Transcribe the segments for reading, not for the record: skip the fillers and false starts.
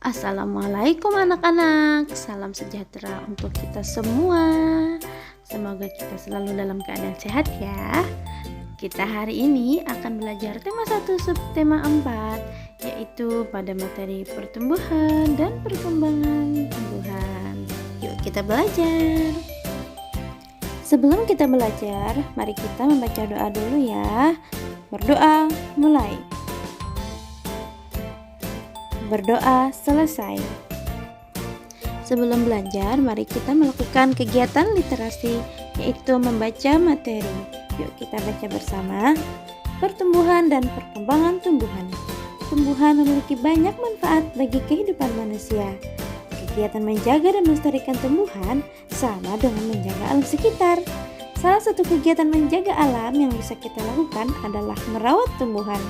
Assalamualaikum anak-anak, salam sejahtera untuk kita semua. Semoga kita selalu dalam keadaan sehat ya. Kita hari ini akan belajar tema 1 subtema 4, yaitu pada materi pertumbuhan dan perkembangan tumbuhan. Yuk kita belajar. Sebelum kita belajar, mari kita membaca doa dulu ya. Berdoa, mulai. Berdoa selesai. Sebelum belajar, mari kita melakukan kegiatan literasi, yaitu membaca materi. Yuk kita baca bersama. Pertumbuhan dan perkembangan tumbuhan. Tumbuhan memiliki banyak manfaat bagi kehidupan manusia. Kegiatan menjaga dan melestarikan tumbuhan sama dengan menjaga alam sekitar. Salah satu kegiatan menjaga alam yang bisa kita lakukan adalah merawat tumbuhan.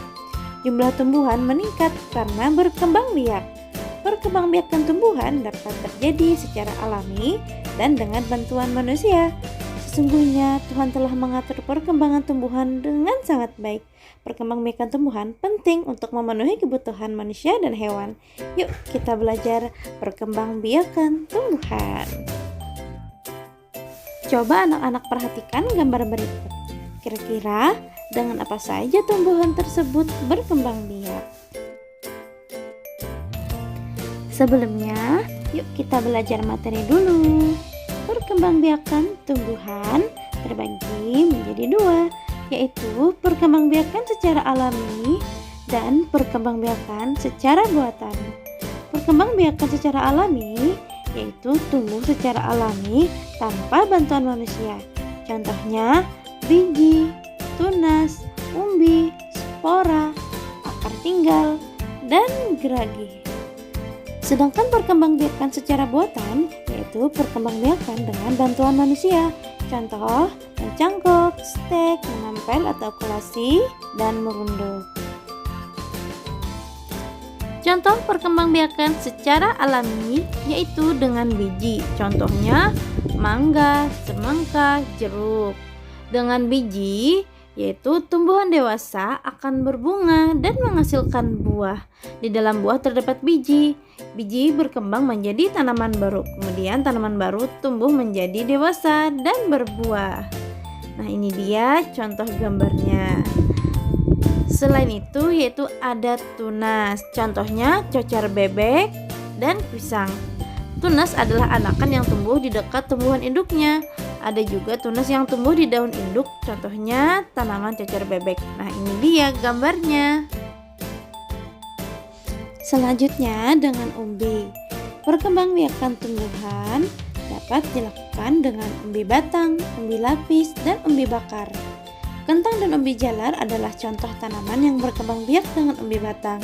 Jumlah tumbuhan meningkat karena berkembang biak. Perkembangbiakan tumbuhan dapat terjadi secara alami dan dengan bantuan manusia. Sesungguhnya Tuhan telah mengatur perkembangan tumbuhan dengan sangat baik. Perkembangbiakan tumbuhan penting untuk memenuhi kebutuhan manusia dan hewan. Yuk kita belajar perkembangbiakan tumbuhan. Coba anak-anak perhatikan gambar berikut. Kira-kira dengan apa saja tumbuhan tersebut berkembang biak? Sebelumnya, yuk kita belajar materi dulu. Perkembangbiakan tumbuhan terbagi menjadi 2, yaitu perkembangbiakan secara alami dan perkembangbiakan secara buatan. Perkembangbiakan secara alami yaitu tumbuh secara alami tanpa bantuan manusia. Contohnya biji, tunas, umbi, spora, akar tinggal, dan geragi. Sedangkan perkembangbiakan secara buatan yaitu perkembangbiakan dengan bantuan manusia. Contoh, mencangkok, stek, menempel atau okulasi, dan merunduk. Contoh perkembangbiakan secara alami yaitu dengan biji. Contohnya mangga, semangka, jeruk. Dengan biji yaitu tumbuhan dewasa akan berbunga dan menghasilkan buah. Di dalam buah terdapat biji. Biji berkembang menjadi tanaman baru. Kemudian tanaman baru tumbuh menjadi dewasa dan berbuah. Nah, ini dia contoh gambarnya. Selain itu yaitu ada tunas. Contohnya cocar bebek dan pisang. Tunas adalah anakan yang tumbuh di dekat tumbuhan induknya. Ada juga tunas yang tumbuh di daun induk, contohnya tanaman cocar bebek. Nah, ini dia gambarnya. Selanjutnya dengan umbi. Perkembangbiakan tumbuhan dapat dilakukan dengan umbi batang, umbi lapis, dan umbi bakar. Kentang dan umbi jalar adalah contoh tanaman yang berkembang biak dengan umbi batang.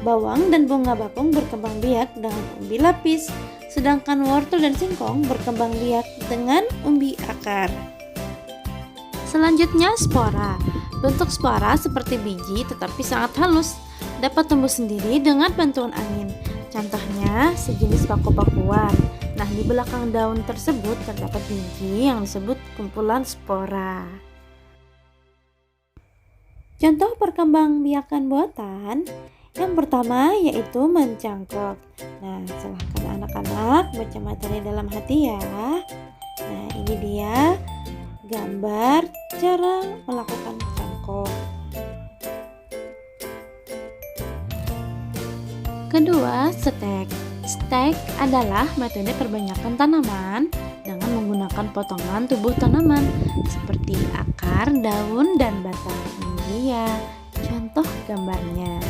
Bawang dan bunga bakung berkembang biak dengan umbi lapis. Sedangkan wortel dan singkong berkembang biak dengan umbi akar. Selanjutnya spora. Bentuk spora seperti biji tetapi sangat halus, dapat tumbuh sendiri dengan bantuan angin. Contohnya sejenis paku-pakuan. Nah, di belakang daun tersebut terdapat biji yang disebut kumpulan spora. Contoh perkembangbiakan buatan yang pertama yaitu mencangkok. Nah, silahkan anak-anak baca materi dalam hati ya. Nah, ini dia gambar cara melakukan cangkok. Kedua, stek. Stek adalah metode perbanyakan tanaman dengan menggunakan potongan tubuh tanaman seperti akar, daun, dan batang. Ini dia contoh gambarnya.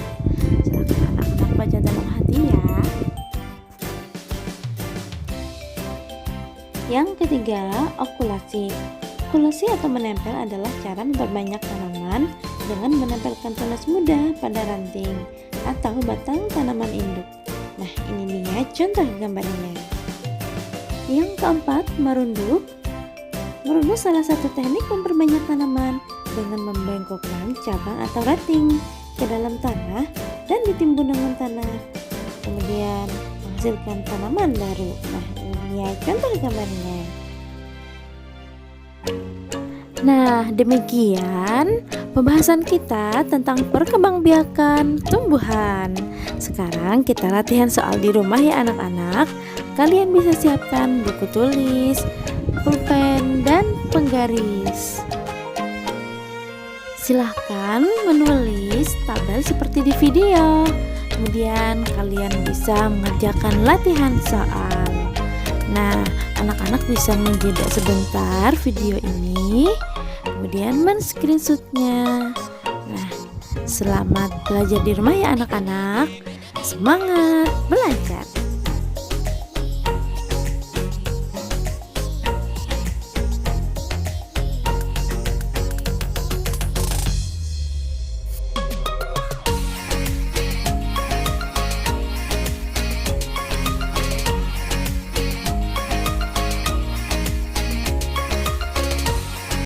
Silakan anak-anak baca dalam hati ya. Yang ketiga, okulasi. Okulasi atau menempel adalah cara memperbanyak tanaman dengan menempelkan tunas muda pada ranting atau batang tanaman induk. Nah, ini dia contoh gambarnya. Yang keempat, merunduk. Merunduk salah satu teknik memperbanyak tanaman dengan membengkokkan cabang atau ranting ke dalam tanah dan ditimbun dengan tanah, kemudian menghasilkan tanaman baru. Nah, ini ya contoh gambarnya. Nah, demikian Pembahasan kita tentang perkembangbiakan tumbuhan. Sekarang kita latihan soal di rumah ya anak-anak. Kalian bisa siapkan buku tulis, pulpen, dan penggaris. Silahkan menulis tabel seperti di video. Kemudian kalian bisa mengerjakan latihan soal. Nah, anak-anak bisa menjeda sebentar video ini, kemudian men-screenshotnya. Nah, selamat belajar di rumah ya anak-anak. Semangat belajar!